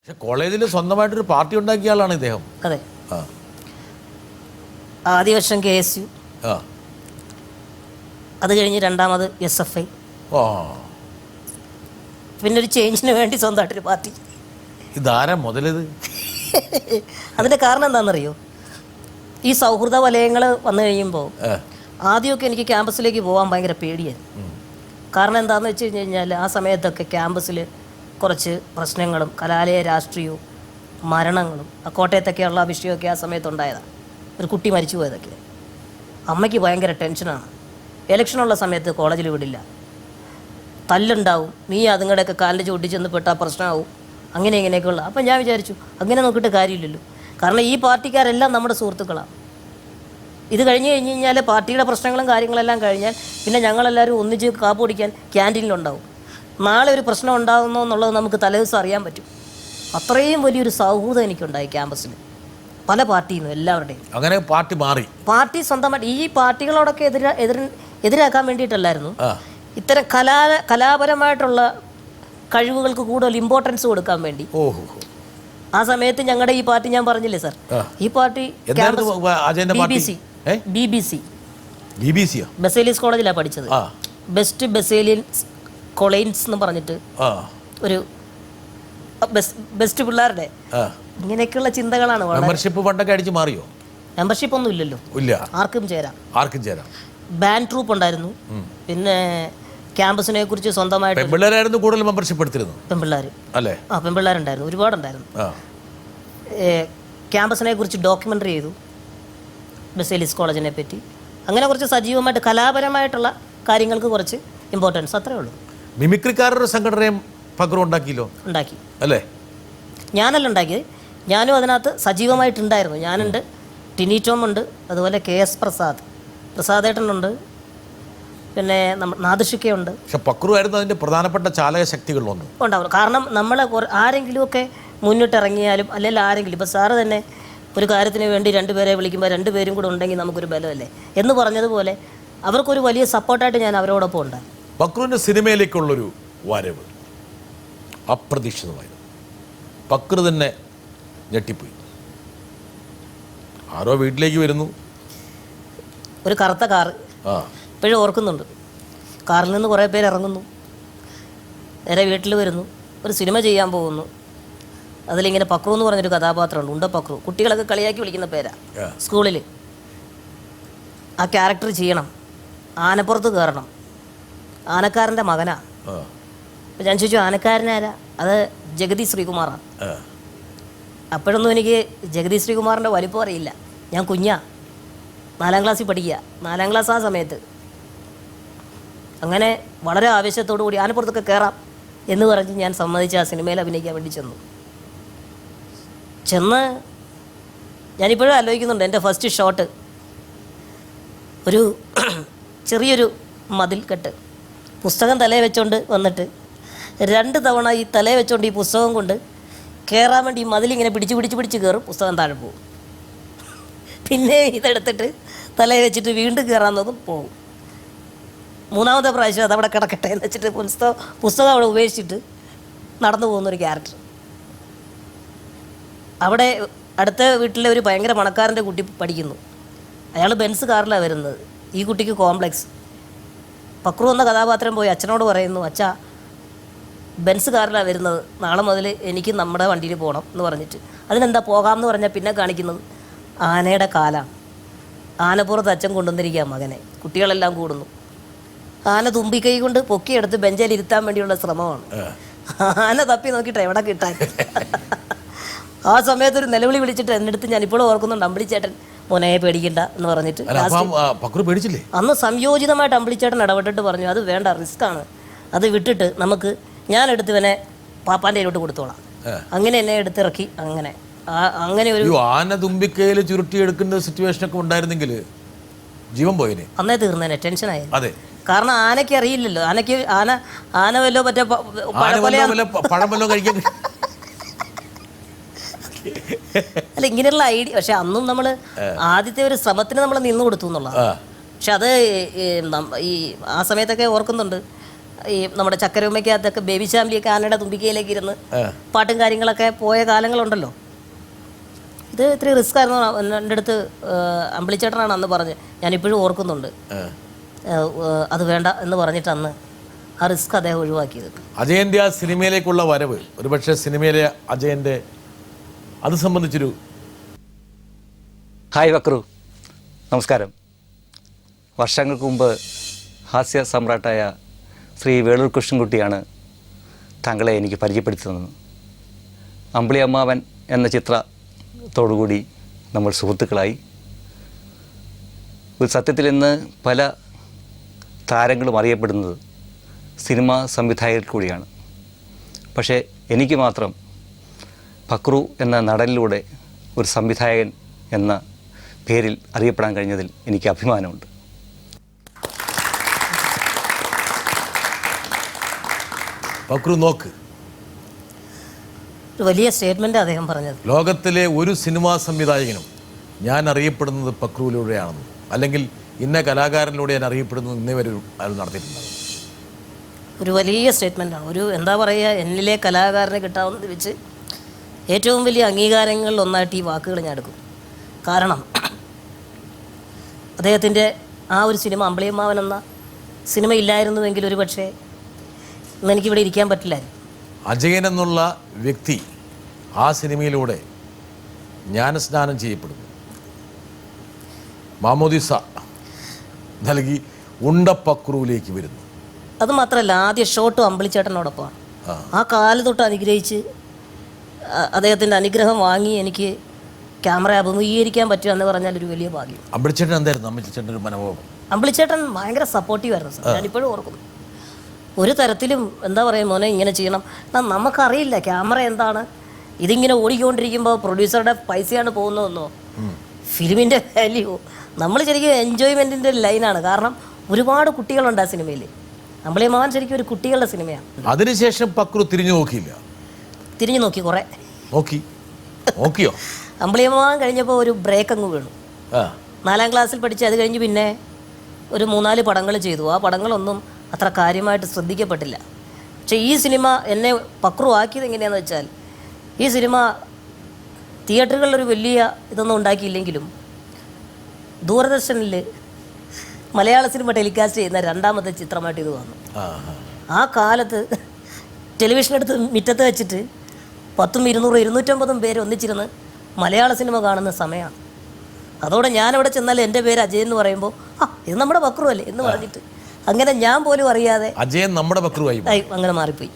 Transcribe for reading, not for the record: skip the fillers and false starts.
പക്ഷെ കോളേജിൽ സ്വന്തമായിട്ടൊരു പാർട്ടി ഉണ്ടാക്കിയ ആളാണ് ഇദ്ദേഹം. അതെ. ആദ്യ വർഷം KSU, അത് കഴിഞ്ഞ് രണ്ടാമത് SFI, പിന്നെ ഒരു ചേഞ്ചിന് വേണ്ടി സ്വന്തമായിട്ടൊരു പാർട്ടി. ഇതാരാ മുതലത്? അതിൻ്റെ കാരണം എന്താണെന്നറിയോ? ഈ സൗഹൃദ വലയങ്ങൾ വന്നു കഴിയുമ്പോൾ ആദ്യമൊക്കെ എനിക്ക് ക്യാമ്പസിലേക്ക് പോകാൻ ഭയങ്കര പേടിയായിരുന്നു. കാരണം എന്താണെന്ന് വെച്ച് കഴിഞ്ഞാൽ ആ സമയത്തൊക്കെ ക്യാമ്പസിൽ കുറച്ച് പ്രശ്നങ്ങളും കലാലയ രാഷ്ട്രീയവും മരണങ്ങളും കോട്ടയത്തൊക്കെയുള്ള വിഷയമൊക്കെ ആ സമയത്തുണ്ടായതാണ്. ഒരു കുട്ടി മരിച്ചു പോയതൊക്കെ. അമ്മയ്ക്ക് ഭയങ്കര ടെൻഷനാണ്. ഇലക്ഷനുള്ള സമയത്ത് കോളേജിൽ വിടില്ല, തല്ലുണ്ടാവും, നീ അതുങ്ങളുടെയൊക്കെ കാലിൻ്റെ ചൂട്ടി ചെന്ന് പെട്ടാൽ പ്രശ്നമാവും, അങ്ങനെ ഇങ്ങനെയൊക്കെയുള്ള. അപ്പം ഞാൻ വിചാരിച്ചു അങ്ങനെ നോക്കിയിട്ട് കാര്യമില്ലല്ലോ, കാരണം ഈ പാർട്ടിക്കാരെല്ലാം നമ്മുടെ സുഹൃത്തുക്കളാണ്. ഇത് കഴിഞ്ഞ് കഴിഞ്ഞാൽ പാർട്ടിയുടെ പ്രശ്നങ്ങളും കാര്യങ്ങളെല്ലാം കഴിഞ്ഞാൽ പിന്നെ ഞങ്ങളെല്ലാവരും ഒന്നിച്ച് കാപ്പ് കുടിക്കാൻ ക്യാൻറ്റീനിലുണ്ടാവും. നാളെ ഒരു പ്രശ്നം ഉണ്ടാകുന്നു എന്നുള്ളത് നമുക്ക് തലേദിവസം അറിയാൻ പറ്റും. അത്രയും വലിയൊരു സൗഹൃദം എനിക്കുണ്ടായി ക്യാമ്പസിൽ, പല പാർട്ടിയിൽ നിന്നും എല്ലാവരുടെയും. അങ്ങനെ പാർട്ടി മാറി. പാർട്ടി സ്വന്തമായിട്ട് ഈ പാർട്ടികളോടൊക്കെ എതിരാക്കാൻ വേണ്ടിയിട്ടല്ലായിരുന്നു, ഇത്തരം കലാപരമായിട്ടുള്ള കഴിവുകൾക്ക് കൂടുതൽ ഇമ്പോർട്ടൻസ് കൊടുക്കാൻ വേണ്ടി. ആ സമയത്ത് ഞങ്ങളുടെ ഈ പാർട്ടി, ഞാൻ പറഞ്ഞില്ലേ സാർ, ഈ പാർട്ടി BBC ബസേലിയസ് കോളേജിലാണ് പഠിച്ചത്. ബെസ്റ്റ് ബസേലിയൻ കോളേജ് എന്ന് പറഞ്ഞിട്ട് ഒരു ബെസ്റ്റ് പിള്ളേരുടെ ഇങ്ങനെയൊക്കെയുള്ള ചിന്തകളാണ്. മെമ്പർഷിപ്പ് പണ്ടൊക്കെ അടിച്ച് മാറിയോ? മെമ്പർഷിപ്പ് ഒന്നും ഇല്ലല്ലോ, ഇല്ല, ആർക്കും ചേരാം. ബാൻഡ് ട്രൂപ്പ് ഉണ്ടായിരുന്നു. പിന്നെ ക്യാമ്പസിനെ കുറിച്ച് സ്വന്തമായിട്ട് പെൺപിള്ളേരായിരുന്നു കൂടുതൽ മെമ്പർഷിപ്പ് എടുത്തിരുന്നു. പെൺപിള്ളേരുണ്ടായിരുന്നു, ഒരുപാടുണ്ടായിരുന്നു. ക്യാമ്പസിനെ കുറിച്ച് ഡോക്യുമെൻ്ററി ചെയ്തു, ബസേലിയസ് കോളേജിനെ പറ്റി. അങ്ങനെ കുറച്ച് സജീവമായിട്ട് കലാപരമായിട്ടുള്ള കാര്യങ്ങൾക്ക് കുറച്ച് ഇമ്പോർട്ടൻസ്, അത്രേ ഉള്ളൂ. മിമിക്രിക്കാരുടെ സംഘടനയും പകരം ഉണ്ടാക്കിയല്ലോ? ഉണ്ടാക്കി അല്ലേ? ഞാനല്ല ഉണ്ടാക്കിയത്, ഞാനും അതിനകത്ത് സജീവമായിട്ടുണ്ടായിരുന്നു. ഞാനുണ്ട്, ടിനി ടോം ഉണ്ട്, അതുപോലെ KS പ്രസാദേട്ടനുണ്ട്, പിന്നെ നാദിഷിക്കയുണ്ട്. പക്ഷെ പക്രു ആയിരുന്നു അതിൻ്റെ പ്രധാനപ്പെട്ട ചാലക ശക്തികളിലൊന്നും ഉണ്ടാവും. കാരണം നമ്മൾ ആരെങ്കിലുമൊക്കെ മുന്നിട്ടിറങ്ങിയാലും, അല്ലെങ്കിൽ ആരെങ്കിലും, ഇപ്പോൾ സാറ് തന്നെ ഒരു കാര്യത്തിന് വേണ്ടി രണ്ടുപേരെ വിളിക്കുമ്പോൾ രണ്ടുപേരും കൂടെ ഉണ്ടെങ്കിൽ നമുക്കൊരു ബലമല്ലേ എന്ന് പറഞ്ഞതുപോലെ അവർക്കൊരു വലിയ സപ്പോർട്ടായിട്ട് ഞാൻ അവരോടൊപ്പം ഉണ്ടായി. പക്രുവിൻ്റെ സിനിമയിലേക്കുള്ളൊരു വരവ് അപ്രതീക്ഷിതമായിരുന്നു. പക്രു തന്നെ ഞെട്ടിപ്പോയി. ആരോ വീട്ടിലേക്ക് വരുന്നു, ഒരു കറുത്ത കാറ്, ഇപ്പോഴും ഓർക്കുന്നുണ്ട്. കാറിൽ നിന്ന് കുറേ പേര് ഇറങ്ങുന്നു, നേരെ വീട്ടിൽ വരുന്നു, ഒരു സിനിമ ചെയ്യാൻ പോകുന്നു. അതിലിങ്ങനെ പക്രു എന്ന് പറഞ്ഞൊരു കഥാപാത്രമുണ്ട്, ഉണ്ട പക്രു. കുട്ടികളൊക്കെ കളിയാക്കി വിളിക്കുന്ന പേരാ സ്കൂളിൽ. ആ ക്യാരക്ടർ ചെയ്യണം, ആനപ്പുറത്ത് കയറണം, ആനക്കാരൻ്റെ മകനാ. അപ്പം ഞാൻ ചോദിച്ചു ആനക്കാരനാരാ? അത് ജഗതി ശ്രീകുമാറാണ്. അപ്പോഴൊന്നും എനിക്ക് ജഗതി ശ്രീകുമാറിൻ്റെ വലിപ്പം അറിയില്ല, ഞാൻ കുഞ്ഞാ, 4ാം ക്ലാസ്സിൽ പഠിക്കുക, 4ാം ക്ലാസ് ആ സമയത്ത്. അങ്ങനെ വളരെ ആവേശത്തോടു കൂടി ആനപ്പുറത്തൊക്കെ കയറാം എന്ന് പറഞ്ഞ് ഞാൻ സമ്മതിച്ച് ആ സിനിമയിൽ അഭിനയിക്കാൻ വേണ്ടി ചെന്ന് ഞാനിപ്പോഴും ആലോചിക്കുന്നുണ്ട്. എൻ്റെ ഫസ്റ്റ് ഷോട്ട് ഒരു ചെറിയൊരു മതിൽ കെട്ട്, പുസ്തകം തലയിൽ വെച്ചോണ്ട് വന്നിട്ട് 2 തവണ ഈ തലയിൽ വെച്ചോണ്ട് ഈ പുസ്തകം കൊണ്ട് കയറാൻ വേണ്ടി ഈ മതിലിങ്ങനെ പിടിച്ച് കയറും, പുസ്തകം താഴെ പോകും. പിന്നെ ഇതെടുത്തിട്ട് തലയിൽ വെച്ചിട്ട് വീണ്ടും കയറാൻ നോക്കും, പോകും. 3ാമത്തെ പ്രാവശ്യം അതവിടെ കിടക്കട്ടെ എന്ന് വെച്ചിട്ട് പുസ്തകം അവിടെ ഉപേക്ഷിച്ചിട്ട് നടന്നു പോകുന്നൊരു ക്യാരക്ടർ. അവിടെ അടുത്ത വീട്ടിലെ ഒരു ഭയങ്കര പണക്കാരൻ്റെ കുട്ടി പഠിക്കുന്നു. അയാൾ ബെൻസ് കാറിലാണ് വരുന്നത്. ഈ കുട്ടിക്ക് കോംപ്ലക്സ്. പക്രു എന്ന കഥാപാത്രം പോയി അച്ഛനോട് പറയുന്നു, അച്ഛാ ബെൻസ് കാറിലാണ് വരുന്നത്, നാളെ മുതൽ എനിക്ക് നമ്മുടെ വണ്ടിയിൽ പോകണം എന്ന് പറഞ്ഞിട്ട്. അതിനെന്താ പോകാമെന്ന് പറഞ്ഞാൽ പിന്നെ കാണിക്കുന്നത് ആനയുടെ കാലാണ്. ആനപ്പുറത്ത് അച്ഛൻ കൊണ്ടുവന്നിരിക്കുക മകനെ, കുട്ടികളെല്ലാം കൂടുന്നു. ആന തുമ്പിക്കൈ കൊണ്ട് പൊക്കിയെടുത്ത് ബെഞ്ചിൽ ഇരുത്താൻ വേണ്ടിയുള്ള ശ്രമമാണ്. ആന തപ്പി നോക്കിയിട്ട് എവിടെ കിട്ടാൻ. ആ സമയത്ത് ഒരു നിലവിളി വിളിച്ചിട്ട് എൻ്റെ അടുത്ത് ഞാൻ ഇപ്പോഴും ഓർക്കുന്നുണ്ട്, അമ്പിളിച്ചേട്ടൻ മോനെ പേടിക്കണ്ട എന്ന് പറഞ്ഞിട്ട്. അന്ന് സംയോജിതമായിട്ട് അമ്പിളിച്ചേട്ടൻ ഇടപെട്ടിട്ട് പറഞ്ഞു, അത് വേണ്ട, റിസ്ക്കാണ്, അത് വിട്ടിട്ട് നമുക്ക് ഞാനെടുത്തവനെ പാപ്പാൻ്റെ കയ്യിലോട്ട് കൊടുത്തോളാം. അങ്ങനെ എന്നെ എടുത്തിറക്കി. അങ്ങനെ ഒരു ആന തുമ്പിക്കയിൽ ചുരുട്ടിയെടുക്കുന്ന സിറ്റുവേഷനൊക്കെ ഉണ്ടായിരുന്നെങ്കിൽ ജീവൻ പോയിനെ, അന്നേ തീർന്നേനെ. ടെൻഷനായി. അതെ, കാരണം ആനയ്ക്ക് അറിയില്ലല്ലോ, ആന വല്ലോ മറ്റേ പഴമല്ലോ കഴിക്കാൻ അല്ല, ഇങ്ങനെയുള്ള ഐഡിയ. പക്ഷെ അന്നും നമ്മൾ ആദ്യത്തെ ഒരു ശ്രമത്തിന് നമ്മൾ നിന്നു കൊടുത്തു എന്നുള്ളതാണ്. പക്ഷെ അത് ഈ ആ സമയത്തൊക്കെ ഓർക്കുന്നുണ്ട്, ഈ നമ്മുടെ ചക്കരമ്മയ്ക്കകത്തൊക്കെ ബേബി ശാമ്പിയൊക്കെ ആനയുടെ തുമ്പിക്കയിലേക്ക് ഇരുന്ന് പാട്ടും കാര്യങ്ങളൊക്കെ പോയ കാലങ്ങളുണ്ടല്ലോ. ഇത് ഇത്തിരി റിസ്ക് ആയിരുന്നു. എൻ്റെ അടുത്ത് അമ്പിളിച്ചേട്ടനാണ് അന്ന് പറഞ്ഞ്, ഞാനിപ്പോഴും ഓർക്കുന്നുണ്ട്. അത് വേണ്ട എന്ന് പറഞ്ഞിട്ട് അന്ന് ആ റിസ്ക് അദ്ദേഹം ഒഴിവാക്കിയത്. അജയൻ്റെ ആ സിനിമയിലേക്കുള്ള വരവ്, ഒരുപക്ഷെ സിനിമയിലെ അജയൻ്റെ അത് സംബന്ധിച്ചൊരു. ഹായ് വക്രു, നമസ്കാരം. വർഷങ്ങൾക്ക് മുമ്പ് ഹാസ്യ സമ്രാട്ടായ ശ്രീ വേളൂർ കൃഷ്ണൻകുട്ടിയാണ് താങ്കളെ എനിക്ക് പരിചയപ്പെടുത്തി തന്നത്. അമ്പിളി അമ്മാവൻ എന്ന ചിത്രത്തോടുകൂടി നമ്മൾ സുഹൃത്തുക്കളായി. ഒരു സത്യത്തിൽ ഇന്ന് പല താരങ്ങളും അറിയപ്പെടുന്നത് സിനിമാ സംവിധായകരിൽ കൂടിയാണ്. പക്ഷേ എനിക്ക് മാത്രം ഫക്രു എന്ന നടനിലൂടെ ഒരു സംവിധായകൻ എന്ന പേരിൽ അറിയപ്പെടാൻ കഴിഞ്ഞതിൽ എനിക്ക് അഭിമാനമുണ്ട്. ഫക്രു നോക്ക്, ഒരു വലിയ സ്റ്റേറ്റ്മെൻ്റ് അദ്ദേഹം പറഞ്ഞത്. ലോകത്തിലെ ഒരു സിനിമാ സംവിധായകനും ഞാൻ അറിയപ്പെടുന്നത് ഫക്രുവിലൂടെയാണെന്ന്, അല്ലെങ്കിൽ ഇന്ന കലാകാരനിലൂടെ ഞാൻ അറിയപ്പെടുന്നത് ഇന്നേ വരെ അയാൾ നടത്തിയിട്ടുണ്ടാകും. ഒരു വലിയ സ്റ്റേറ്റ്മെൻറ്റാണ്. ഒരു എന്താ പറയുക, എന്നിലെ കലാകാരനെ കിട്ടാവുന്നത് വെച്ച് ഏറ്റവും വലിയ അംഗീകാരങ്ങളിൽ ഒന്നായിട്ട് ഈ വാക്കുകൾ ഞാൻ എടുക്കും. കാരണം അദ്ദേഹത്തിൻ്റെ ആ ഒരു സിനിമ അമ്പിളിയമ്മാവൻ എന്ന സിനിമ ഇല്ലായിരുന്നുവെങ്കിൽ ഒരു പക്ഷേ ഇന്ന് എനിക്കിവിടെ ഇരിക്കാൻ പറ്റില്ലായിരുന്നു. അജയൻ എന്നുള്ള വ്യക്തി ആ സിനിമയിലൂടെ ജ്ഞാനസ്നാനം ചെയ്യപ്പെടുന്നു, മാമോദിസ നൽകി ഉണ്ടപ്പക്രുവിലേക്ക് വരുന്നു. അതുമാത്രമല്ല, ആദ്യ ഷോട്ടും അമ്പിളിച്ചേട്ടനോടൊപ്പമാണ്. ആ കാല് തൊട്ട് അനുഗ്രഹിച്ച് അദ്ദേഹത്തിൻ്റെ അനുഗ്രഹം വാങ്ങി എനിക്ക് ക്യാമറ അഭിമുഖീകരിക്കാൻ പറ്റുക എന്ന് പറഞ്ഞാൽ ഒരു വലിയ ഭാഗ്യം. അമ്പിളിച്ചേട്ടൻ എന്തായിരുന്നു അമ്പിളിച്ചേട്ടൻ ഒരു മനോഭാവം? അമ്പിളിച്ചേട്ടൻ ഭയങ്കര സപ്പോർട്ടീവായിരുന്നു സാർ. ഞാനിപ്പോഴും ഓർക്കുന്നു. ഒരു തരത്തിലും എന്താ പറയുക, മോനെ ഇങ്ങനെ ചെയ്യണം, നമുക്കറിയില്ല ക്യാമറ എന്താണ്, ഇതിങ്ങനെ ഓടിക്കൊണ്ടിരിക്കുമ്പോൾ പ്രൊഡ്യൂസറുടെ പൈസയാണ് പോകുന്നതെന്നോ ഫിലിമിൻ്റെ വാല്യൂ. നമ്മൾ ശരിക്കും എൻജോയ്മെൻറ്റിൻ്റെ ലൈനാണ്. കാരണം ഒരുപാട് കുട്ടികളുണ്ട് ആ സിനിമയിൽ. അമ്പിളിയമ്മാവൻ ശരിക്കും ഒരു കുട്ടികളുടെ സിനിമയാണ്. അതിനുശേഷം ഫക്രു തിരിഞ്ഞു നോക്കിയില്ല? തിരിഞ്ഞു നോക്കി, കുറേ നോക്കിയോ? അമ്പിളിയമ്മാവൻ കഴിഞ്ഞപ്പോൾ ഒരു ബ്രേക്ക് അങ്ങ് വീണു. 4ാം ക്ലാസ്സിൽ പഠിച്ച് അത് കഴിഞ്ഞ് പിന്നെ ഒരു 3-4 പടങ്ങൾ ചെയ്തു. ആ പടങ്ങളൊന്നും അത്ര കാര്യമായിട്ട് ശ്രദ്ധിക്കപ്പെട്ടില്ല. പക്ഷേ ഈ സിനിമ എന്നെ ഫക്രു ആക്കിയത് എങ്ങനെയാണെന്ന് വെച്ചാൽ, ഈ സിനിമ തിയേറ്ററുകളിലൊരു വലിയ ഇതൊന്നും ഉണ്ടാക്കിയില്ലെങ്കിലും ദൂരദർശനിൽ മലയാള സിനിമ ടെലികാസ്റ്റ് ചെയ്യുന്ന 2ാമത്തെ ചിത്രമായിട്ട് ഇത് വന്നു. ആ കാലത്ത് ടെലിവിഷനെടുത്ത് മുറ്റത്ത് വെച്ചിട്ട് 10, 200, 250 പേര് ഒന്നിച്ചിരുന്ന് മലയാള സിനിമ കാണുന്ന സമയമാണ്. അതോടെ ഞാനവിടെ ചെന്നാൽ എൻ്റെ പേര് അജയൻ എന്ന് പറയുമ്പോൾ ഇത് നമ്മുടെ ഫക്രു അല്ലേ എന്ന് പറഞ്ഞിട്ട് അങ്ങനെ ഞാൻ പോലും അറിയാതെ അജയൻ നമ്മുടെ ഫക്രു ആയി അങ്ങനെ മാറിപ്പോയി.